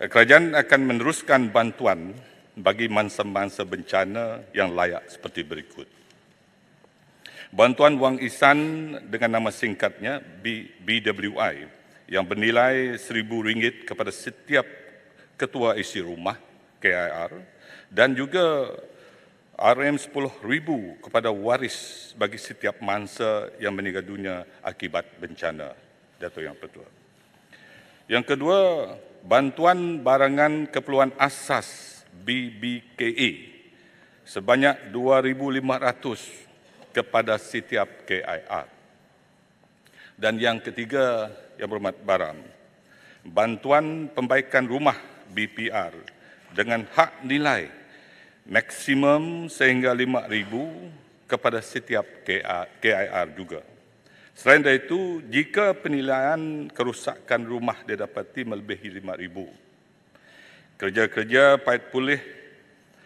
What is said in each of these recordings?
Kerajaan akan meneruskan bantuan bagi mangsa-mangsa bencana yang layak seperti berikut. Bantuan wang ihsan dengan nama singkatnya BWI yang bernilai RM1,000 kepada setiap ketua isi rumah KIR dan juga RM10,000 kepada waris bagi setiap mangsa yang meninggal dunia akibat bencana. Dato' Yang Pertua. Yang kedua, bantuan barangan keperluan asas BBKA sebanyak RM2,500 kepada setiap KIR. Dan yang ketiga, Yang Berhormat Baram, bantuan pembaikan rumah BPR dengan hak nilai maksimum sehingga RM5,000 kepada setiap KIR juga. Selain dari itu, jika penilaian kerusakan rumah didapati melebihi RM5,000, kerja-kerja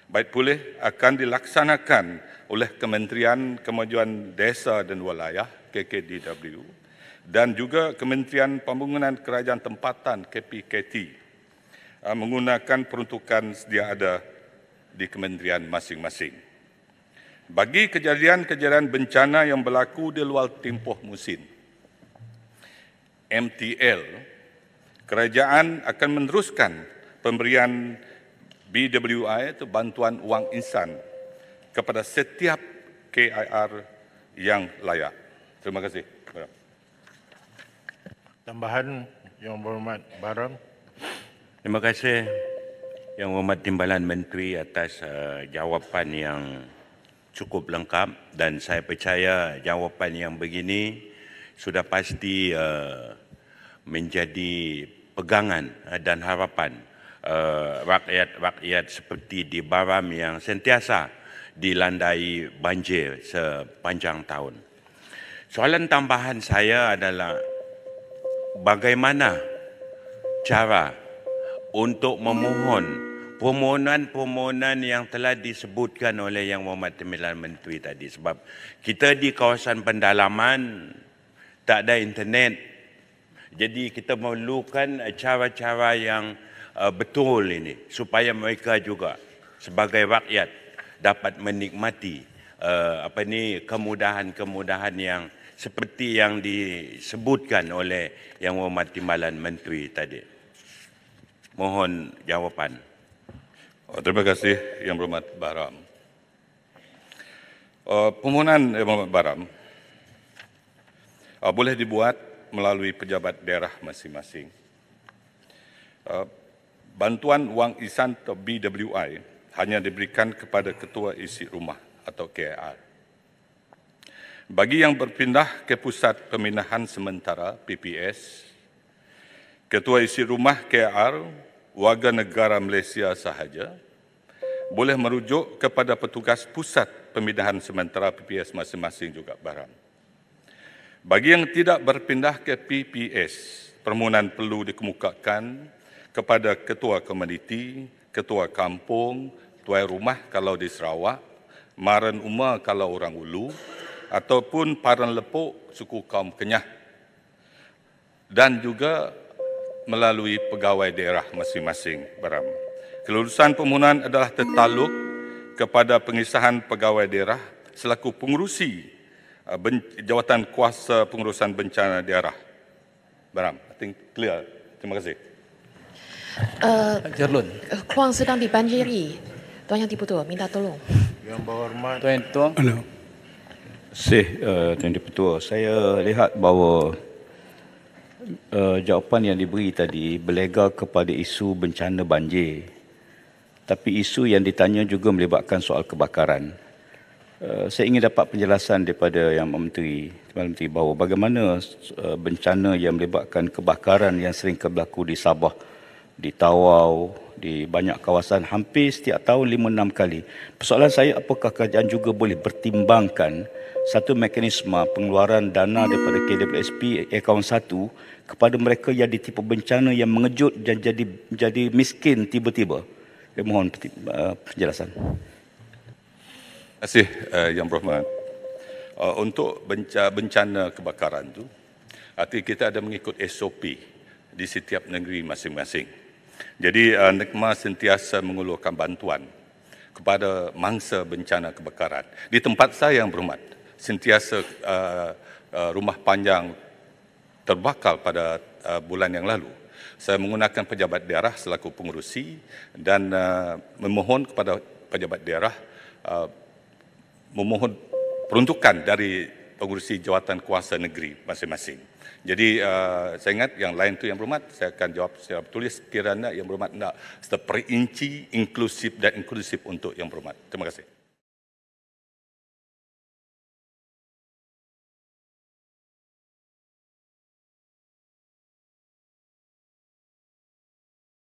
bait pulih akan dilaksanakan oleh Kementerian Kemajuan Desa dan Wilayah KKDW dan juga Kementerian Pembangunan Kerajaan Tempatan KPKT menggunakan peruntukan sedia ada di kementerian masing-masing. Bagi kejadian-kejadian bencana yang berlaku di luar tempoh musim MTL, kerajaan akan meneruskan pemberian BWI itu bantuan wang ihsan kepada setiap KIR yang layak. Terima kasih. Tambahan Yang Berhormat Baram. Terima kasih Yang Berhormat Timbalan Menteri atas jawapan yang cukup lengkap, dan saya percaya jawapan yang begini sudah pasti menjadi pegangan dan harapan rakyat-rakyat seperti di Baram yang sentiasa dilandai banjir sepanjang tahun. Soalan tambahan saya adalah bagaimana cara untuk memohon permohonan-permohonan yang telah disebutkan oleh Yang Berhormat Timbalan Menteri tadi, sebab kita di kawasan pendalaman tak ada internet, jadi kita memerlukan cara-cara yang betul ini supaya mereka juga sebagai rakyat dapat menikmati kemudahan-kemudahan yang seperti yang disebutkan oleh Yang Berhormat Timbalan Menteri tadi. Mohon jawapan. Terima kasih Yang Berhormat Baram. Permohonan Yang Berhormat Baram boleh dibuat melalui pejabat daerah masing-masing. Bantuan wang ihsan atau BWI hanya diberikan kepada ketua isi rumah atau KIR. Bagi yang berpindah ke Pusat Pemindahan Sementara PPS, ketua isi rumah KIR warga negara Malaysia sahaja boleh merujuk kepada petugas Pusat Pemindahan Sementara PPS masing-masing juga Baram. Bagi yang tidak berpindah ke PPS, permohonan perlu dikemukakan kepada ketua komuniti, ketua kampung, tuan rumah kalau di Sarawak, maran umar kalau orang Ulu, ataupun paran lepuk suku kaum Kenyah, dan juga melalui pegawai daerah masing-masing Baram. Kelulusan permohonan adalah tertaluk kepada pengisahan pegawai daerah selaku pengurusi jawatan kuasa pengurusan bencana daerah. Baram, I think clear. Terima kasih. Jerlun. Keruang sedang dibanjiri. Tuan Yang Dipertua, minta tolong. Yang Berhormat Tuan Tuan. Terima kasih Tuan Dipertua. Saya lihat bahawa jawapan yang diberi tadi berlega kepada isu bencana banjir. Tapi isu yang ditanya juga melibatkan soal kebakaran. Saya ingin dapat penjelasan daripada Yang Menteri bahawa bagaimana bencana yang melibatkan kebakaran yang sering berlaku di Sabah, di Tawau, di banyak kawasan hampir setiap tahun 5-6 kali. Persoalan saya, apakah kerajaan juga boleh bertimbangkan satu mekanisme pengeluaran dana daripada KWSP akaun 1 kepada mereka yang ditipu bencana yang mengejut dan jadi miskin tiba-tiba. Saya mohon penjelasan. Terima kasih Yang Berhormat. Untuk bencana kebakaran itu, arti kita ada mengikut SOP di setiap negeri masing-masing. Jadi NEKMA sentiasa mengulurkan bantuan kepada mangsa bencana kebakaran. Di tempat saya yang berhormat, sentiasa rumah panjang terbakar pada bulan yang lalu. Saya menggunakan pejabat daerah selaku pengurusi dan memohon kepada pejabat daerah memohon peruntukan dari pengurusi jawatan kuasa negeri masing-masing. Jadi saya ingat yang lain tu yang berhormat, saya akan jawab secara tertulis kirana yang berhormat nak secara perinci, inklusif dan inklusif untuk yang berhormat. Terima kasih.